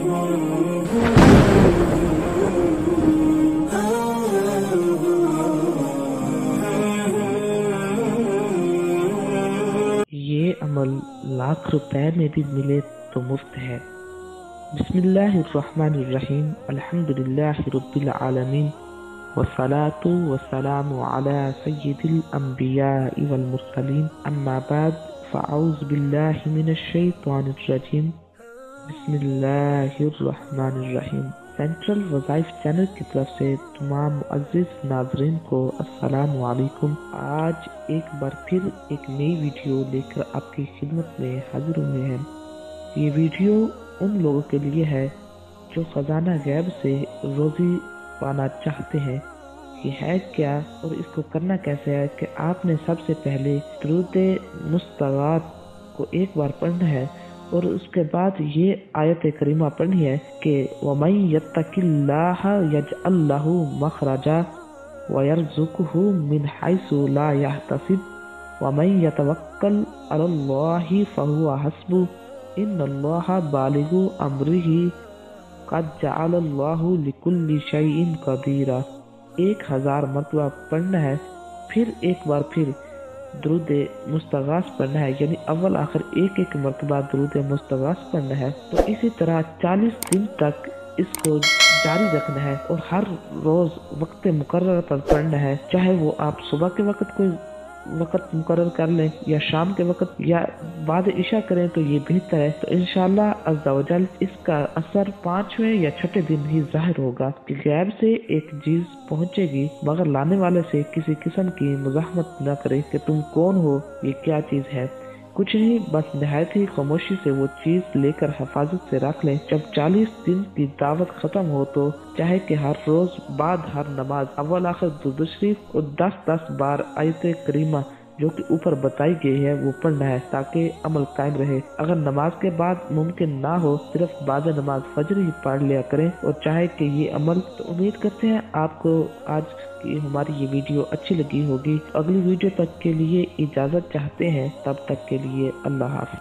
ये अमल लाख रुपए में भी मिले तो मुफ्त है। बिस्मिल्लाहिर्रहमानिर्रहीम, अल्हम्दुलिल्लाहि रब्बिल आलमीन, वस्सलातु वस्सलामु अला सय्यिदिल अंबियाइ वल मुरसलीन, अम्मा बाद, फ़अऊज़ु बिल्लाहि मिनश शैतानिर रजीम, बिस्मिल्लाहिर्रहमानिर्रहीम। सेंट्रल वज़ाइफ चैनल की तरफ से तमाम मुअज़्ज़िज़ नाज़रीन को अस्सलामु अलैकुम। आज एक बार फिर एक नई वीडियो लेकर आपकी खिदमत में हाजिर हुए हैं। ये वीडियो उन लोगों के लिए है जो खजाना गैब से रोज़ी पाना चाहते हैं। ये है क्या और इसको करना कैसे है कि आपने सबसे पहले दुरूद मुस्तग़ात को एक बार पढ़ना है और उसके बाद ये आयत करीमा पढ़नी है कि वमन यत्तकिल्लाह यजअल लहू मखरजा वयरज़ुक़हु मिन हैसु ला यहतसिब वमन यतवक्कल अलल्लाहि फहुवा हस्बुह इन्नल्लाहा बालिगु अम्रिही क़द जअलल्लाहु लिकुल्लि शैइन क़दीरा। 1000 मरतबा पढ़ना है, फिर एक बार फिर दुरूद मुस्तग़ास पढ़ना है, यानी अव्वल आखिर एक मरतबा दुरूद मुस्तग़ास पढ़ना है। तो इसी तरह 40 दिन तक इसको जारी रखना है और हर रोज़ वक्त मुकर्रर पर पढ़ना है। चाहे वो आप सुबह के वक्त कोई वक्त मुकर्रर कर लें या शाम के वक्त या बाद इशा करें तो ये बेहतर है। तो इंशाअल्लाह अज़्ज़ा वजल इसका असर 5वें या 6ठे दिन ही जाहिर होगा कि गैब से एक चीज पहुंचेगी, मगर लाने वाले से किसी किस्म की मुज़ाहमत न करे कि तुम कौन हो, ये क्या चीज है। कुछ नहीं, बस निहायत ही खामोशी से वो चीज लेकर हिफाजत से रख लें। जब 40 दिन की दावत खत्म हो तो चाहे कि हर रोज बाद हर नमाज अव्वल आखिर दुरूद शरीफ और 10-10 बार आयत करीमा जो कि ऊपर बताई गई है वो पढ़ना है ताकि अमल कायम रहे। अगर नमाज के बाद मुमकिन ना हो, सिर्फ बाद नमाज फजर ही पढ़ लिया करें और चाहे कि ये अमल। तो उम्मीद करते हैं आपको आज की हमारी ये वीडियो अच्छी लगी होगी। अगली वीडियो तक के लिए इजाजत चाहते हैं, तब तक के लिए अल्लाह हाफ़िज़।